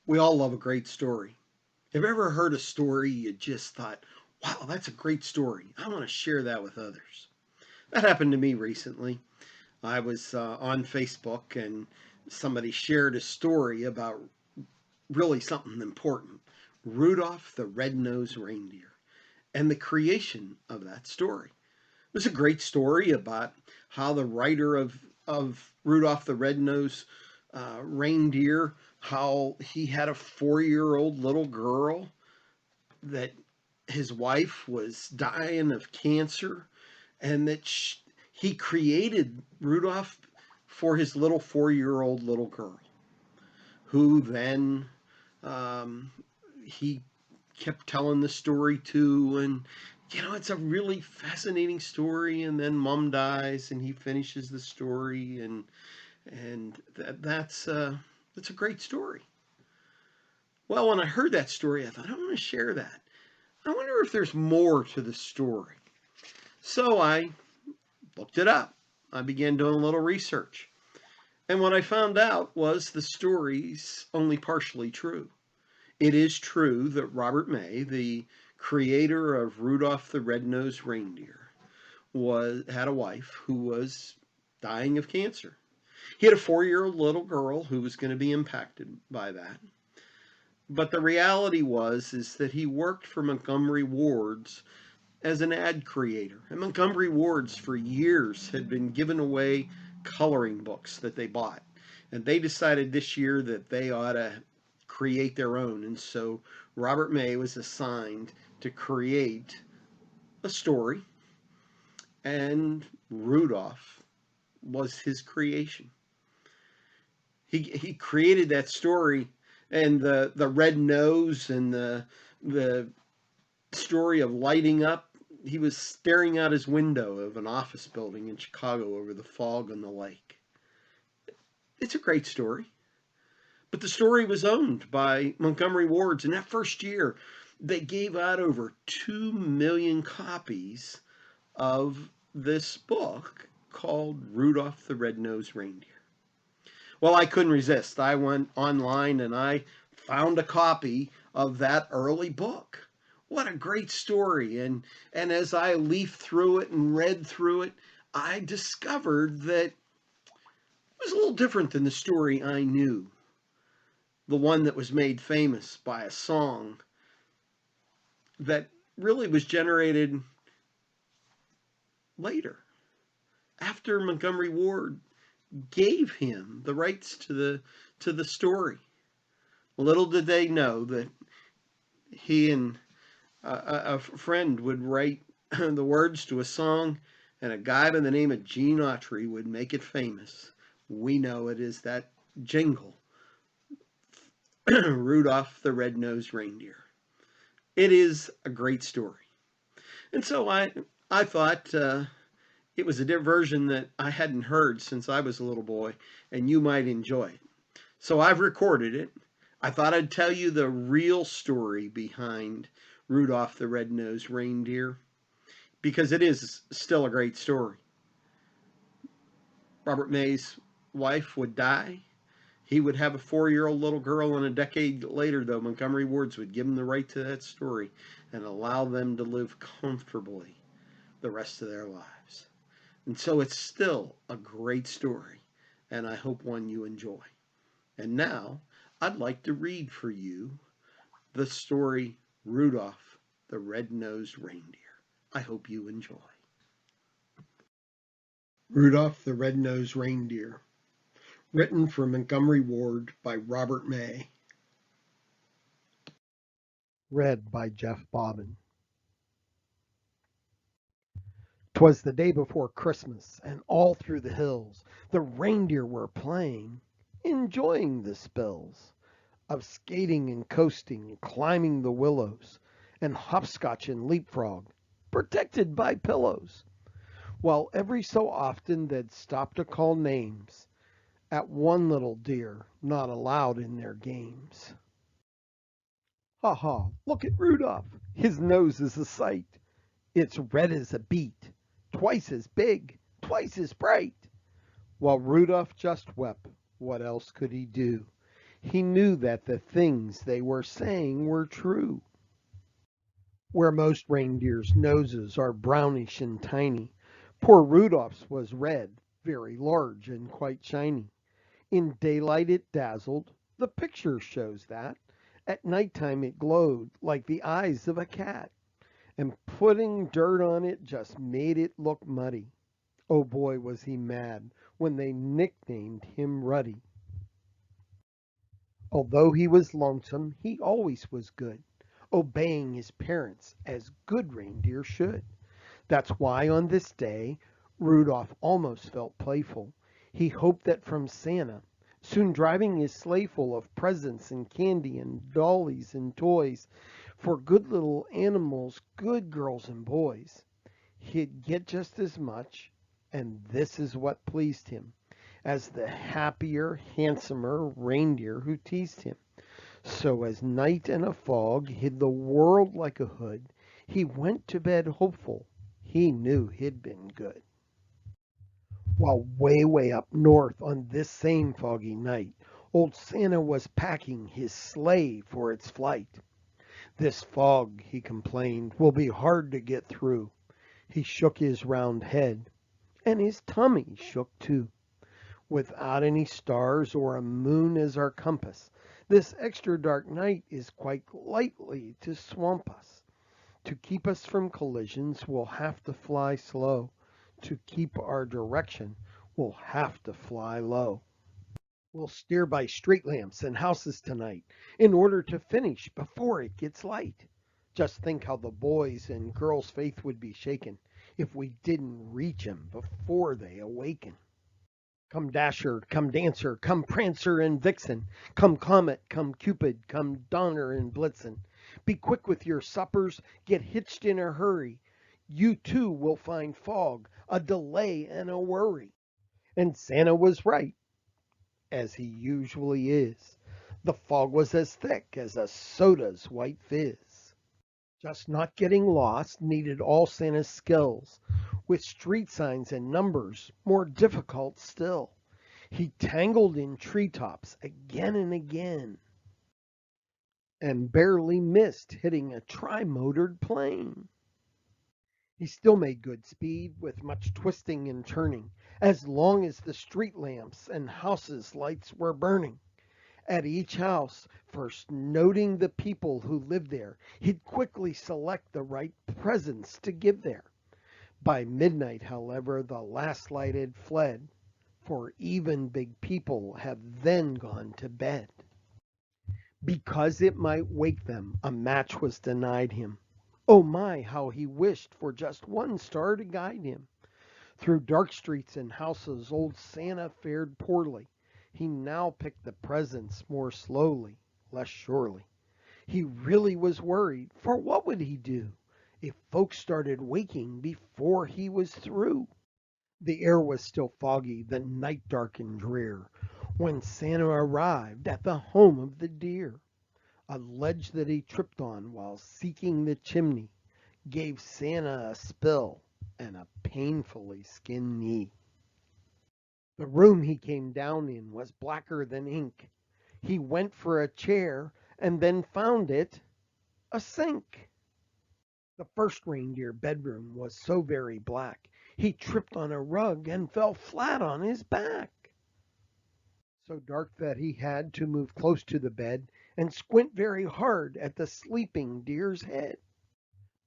We all love a great story. Have you ever heard a story you just thought, wow, that's a great story. I want to share that with others? That happened to me recently. I was on Facebook and somebody shared a story about really something important, Rudolph the Red-Nosed Reindeer, and the creation of that story. It was a great story about how the writer of Rudolph the Red-Nosed Reindeer, how he had a 4-year-old little girl that his wife was dying of cancer, and that he created Rudolph for his little 4-year-old little girl, who then um, he kept telling the story to. And it's a really fascinating story. And then mom dies, and he finishes the story, and that's a great story. Well, when I heard that story, I thought, I want to share that. I wonder if there's more to the story. So I looked it up. I began doing a little research. And what I found out was the story's only partially true. It is true that Robert May, the creator of Rudolph the Red-Nosed Reindeer, had a wife who was dying of cancer. He had a 4-year-old little girl who was going to be impacted by that. But the reality is that he worked for Montgomery Ward's as an ad creator. And Montgomery Ward's for years had been giving away coloring books that they bought. And they decided this year that they ought to create their own. And so Robert May was assigned to create a story, and Rudolph was his creation. He created that story, and the red nose and the story of lighting up. He was staring out his window of an office building in Chicago over the fog on the lake. It's a great story. But the story was owned by Montgomery Ward's. In that first year, they gave out over 2 million copies of this book called Rudolph the Red-Nosed Reindeer. Well, I couldn't resist. I went online and I found a copy of that early book. What a great story. And as I leafed through it and read through it, I discovered that it was a little different than the story I knew, the one that was made famous by a song that really was generated later, after Montgomery Ward gave him the rights to the story. Little did they know that he and a friend would write the words to a song, and a guy by the name of Gene Autry would make it famous. We know it is that jingle, Rudolph the Red-Nosed Reindeer. It is a great story. And so I thought it was a version that I hadn't heard since I was a little boy, and you might enjoy it. So I've recorded it. I thought I'd tell you the real story behind Rudolph the Red-Nosed Reindeer, because it is still a great story. Robert May's wife would die. He would have a 4-year-old little girl, and a decade later, though, Montgomery Ward's would give him the right to that story and allow them to live comfortably the rest of their lives. And so it's still a great story, and I hope one you enjoy. And now, I'd like to read for you the story Rudolph the Red-Nosed Reindeer. I hope you enjoy. Rudolph the Red-Nosed Reindeer, written for Montgomery Ward by Robert May. Read by Jeff Bobbin. 'Twas the day before Christmas, and all through the hills the reindeer were playing, enjoying the spills of skating and coasting, climbing the willows, and hopscotch and leapfrog, protected by pillows, while every so often they'd stop to call names at one little deer not allowed in their games. Ha ha, look at Rudolph, his nose is a sight. It's red as a beet, twice as big, twice as bright. While Rudolph just wept, what else could he do? He knew that the things they were saying were true. Where most reindeers' noses are brownish and tiny, poor Rudolph's was red, very large and quite shiny. In daylight it dazzled, the picture shows that. At nighttime it glowed like the eyes of a cat, and putting dirt on it just made it look muddy. Oh boy, was he mad when they nicknamed him Ruddy. Although he was lonesome, he always was good, obeying his parents as good reindeer should. That's why on this day Rudolph almost felt playful. He hoped that from Santa, soon driving his sleigh full of presents and candy and dollies and toys for good little animals, good girls and boys, he'd get just as much, and this is what pleased him, as the happier, handsomer reindeer who teased him. So as night and a fog hid the world like a hood, he went to bed hopeful. He knew he'd been good. While way, way up north on this same foggy night, old Santa was packing his sleigh for its flight. This fog, he complained, will be hard to get through. He shook his round head, and his tummy shook too. Without any stars or a moon as our compass, this extra dark night is quite likely to swamp us. To keep us from collisions, we'll have to fly slow. To keep our direction, we'll have to fly low. We'll steer by street lamps and houses tonight in order to finish before it gets light. Just think how the boys and girls' faith would be shaken if we didn't reach 'em before they awaken. Come Dasher, come Dancer, come Prancer and Vixen, come Comet, come Cupid, come Donner and Blitzen. Be quick with your suppers, get hitched in a hurry. You too will find fog, a delay and a worry. And Santa was right, as he usually is. The fog was as thick as a soda's white fizz. Just not getting lost needed all Santa's skills. With street signs and numbers, more difficult still. He tangled in treetops again and again, and barely missed hitting a tri-motored plane. He still made good speed with much twisting and turning, as long as the street lamps and houses' lights were burning. At each house, first noting the people who lived there, he'd quickly select the right presents to give there. By midnight, however, the last light had fled, for even big people have then gone to bed. Because it might wake them, a match was denied him. Oh my, how he wished for just one star to guide him. Through dark streets and houses, old Santa fared poorly. He now picked the presents more slowly, less surely. He really was worried, for what would he do if folks started waking before he was through? The air was still foggy, the night dark and drear, when Santa arrived at the home of the deer. A ledge that he tripped on while seeking the chimney gave Santa a spill and a painfully skinned knee. The room he came down in was blacker than ink. He went for a chair and then found it a sink. The first reindeer bedroom was so very black, he tripped on a rug and fell flat on his back. So dark that he had to move close to the bed and squint very hard at the sleeping deer's head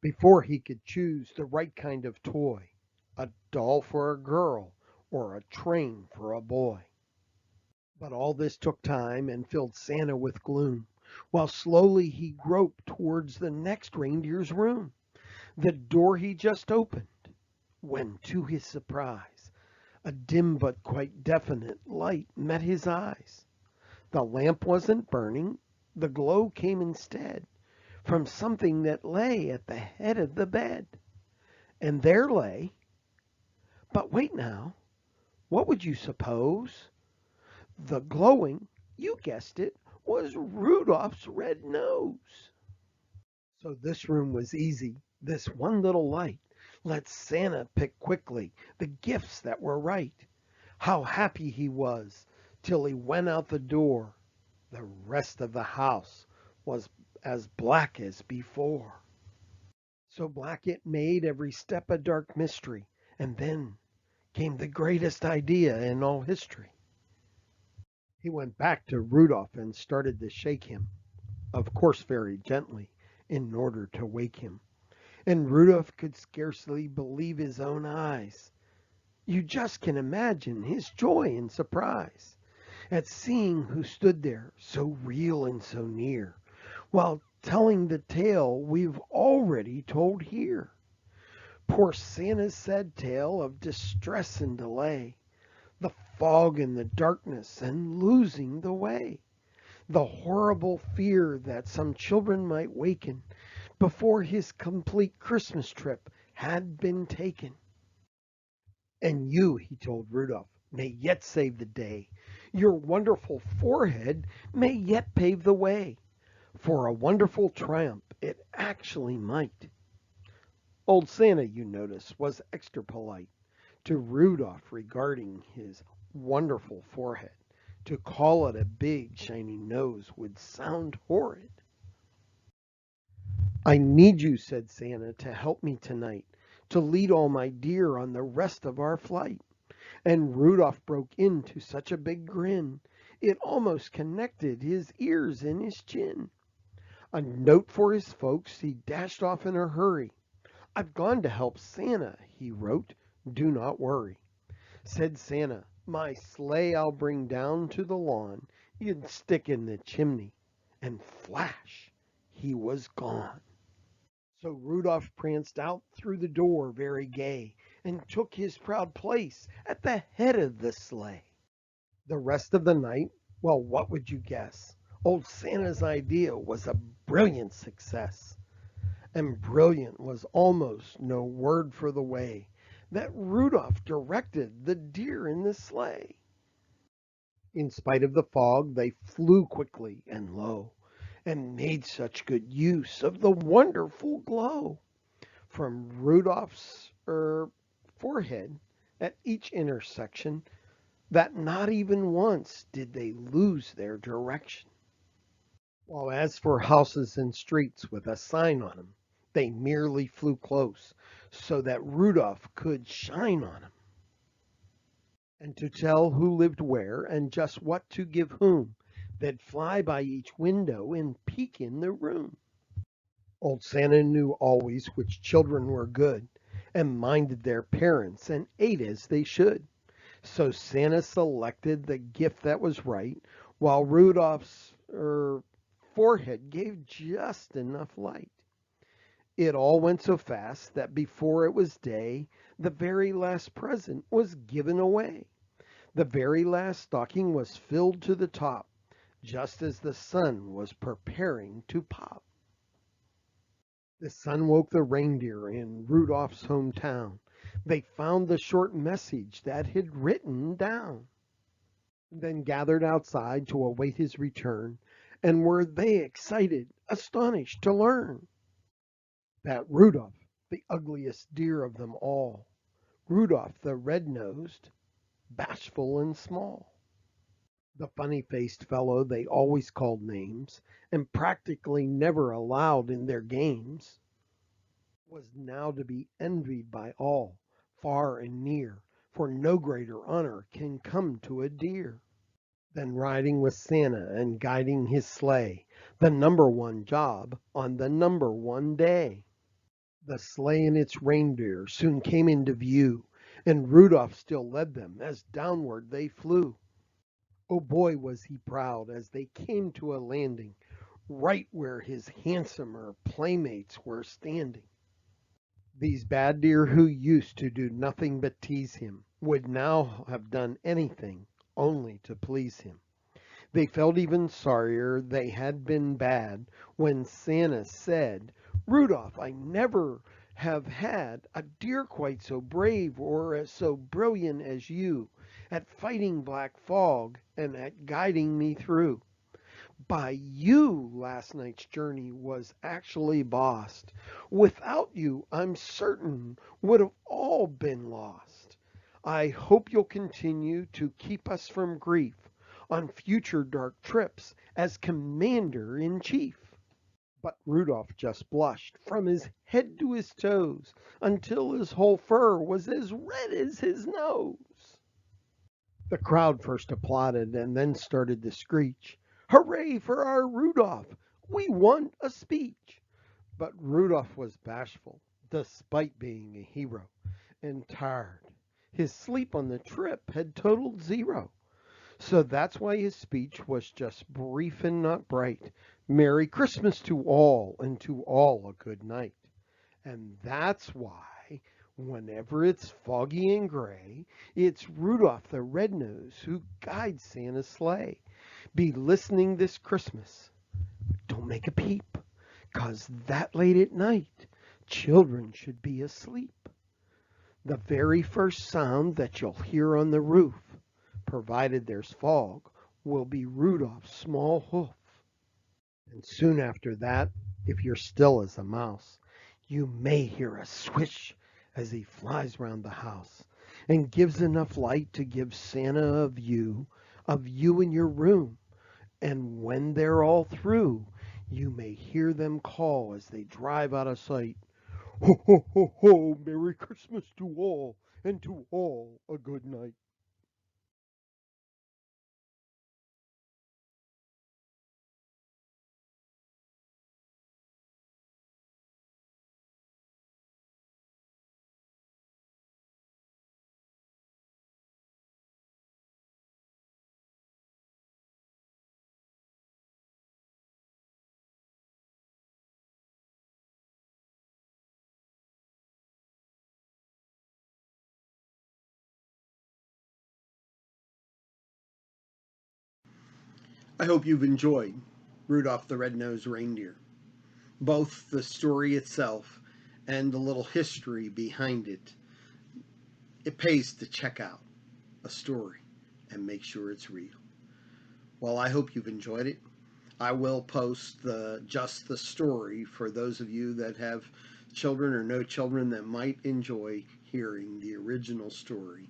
before he could choose the right kind of toy, a doll for a girl or a train for a boy. But all this took time and filled Santa with gloom, while slowly he groped towards the next reindeer's room. The door he just opened, when to his surprise, a dim but quite definite light met his eyes. The lamp wasn't burning, the glow came instead from something that lay at the head of the bed. And there lay, but wait now, what would you suppose? The glowing, you guessed it, was Rudolph's red nose. So this room was easy, this one little light. Let Santa pick quickly the gifts that were right. How happy he was till he went out the door The rest of the house was as black as before. So black it made every step a dark mystery. And then came the greatest idea in all history. He went back to Rudolph and started to shake him, of course very gently, in order to wake him. And Rudolph could scarcely believe his own eyes. You just can imagine his joy and surprise at seeing who stood there, so real and so near, while telling the tale we've already told here. Poor Santa's sad tale of distress and delay, the fog and the darkness and losing the way, the horrible fear that some children might waken before his complete Christmas trip had been taken. And you, he told Rudolph, may yet save the day. Your wonderful forehead may yet pave the way for a wonderful triumph it actually might. Old Santa, you notice, was extra polite to Rudolph regarding his wonderful forehead. To call it a big shiny nose would sound horrid. I need you, said Santa, to help me tonight, to lead all my deer on the rest of our flight. And Rudolph broke into such a big grin, it almost connected his ears and his chin. A note for his folks, he dashed off in a hurry. I've gone to help Santa, he wrote. Do not worry. Said Santa, my sleigh I'll bring down to the lawn. You'd stick in the chimney. And flash, he was gone. So Rudolph pranced out through the door very gay, and took his proud place at the head of the sleigh. The rest of the night, well, what would you guess? Old Santa's idea was a brilliant success. And brilliant was almost no word for the way that Rudolph directed the deer in the sleigh. In spite of the fog, they flew quickly and low, and made such good use of the wonderful glow from Rudolph's forehead at each intersection that not even once did they lose their direction. While as for houses and streets with a sign on them, they merely flew close so that Rudolph could shine on them. And to tell who lived where and just what to give whom, they'd fly by each window and peek in the room. Old Santa knew always which children were good, and minded their parents and ate as they should. So Santa selected the gift that was right, while Rudolph's forehead gave just enough light. It all went so fast that before it was day, the very last present was given away. The very last stocking was filled to the top, just as the sun was preparing to pop. The sun woke the reindeer in Rudolph's hometown. They found the short message that he'd written down, then gathered outside to await his return. And were they excited, astonished to learn that Rudolph, the ugliest deer of them all, Rudolph the red-nosed, bashful and small, the funny-faced fellow they always called names and practically never allowed in their games, was now to be envied by all, far and near, for no greater honor can come to a deer than riding with Santa and guiding his sleigh, the number one job on the number one day. The sleigh and its reindeer soon came into view, and Rudolph still led them as downward they flew. Oh boy, was he proud as they came to a landing, right where his handsomer playmates were standing. These bad deer who used to do nothing but tease him would now have done anything only to please him. They felt even sorrier they had been bad when Santa said, Rudolph, I never have had a deer quite so brave or so brilliant as you at fighting black fog and at guiding me through. By you last night's journey was actually bossed. Without you, I'm certain, would have all been lost. I hope you'll continue to keep us from grief on future dark trips as commander in chief. But Rudolph just blushed from his head to his toes until his whole fur was as red as his nose. The crowd first applauded and then started to screech, "Hooray for our Rudolph! We want a speech!" But Rudolph was bashful, despite being a hero, and tired. His sleep on the trip had totaled zero. So that's why his speech was just brief and not bright. Merry Christmas to all, and to all a good night. And that's why, whenever it's foggy and gray, it's Rudolph the Red-Nosed who guides Santa's sleigh. Be listening this Christmas. Don't make a peep, 'cause that late at night, children should be asleep. The very first sound that you'll hear on the roof, provided there's fog, will be Rudolph's small hoof. And soon after that, if you're still as a mouse, you may hear a swish as he flies round the house and gives enough light to give Santa of you in your room. And when they're all through, you may hear them call as they drive out of sight, "Ho, ho, ho, ho, Merry Christmas to all, and to all a good night." I hope you've enjoyed Rudolph the Red-Nosed Reindeer. Both the story itself and the little history behind it. It pays to check out a story and make sure it's real. Well, I hope you've enjoyed it. I will post the story for those of you that have children or no children that might enjoy hearing the original story,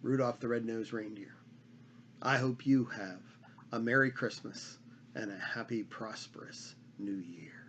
Rudolph the Red-Nosed Reindeer. I hope you have a Merry Christmas and a happy, prosperous New Year.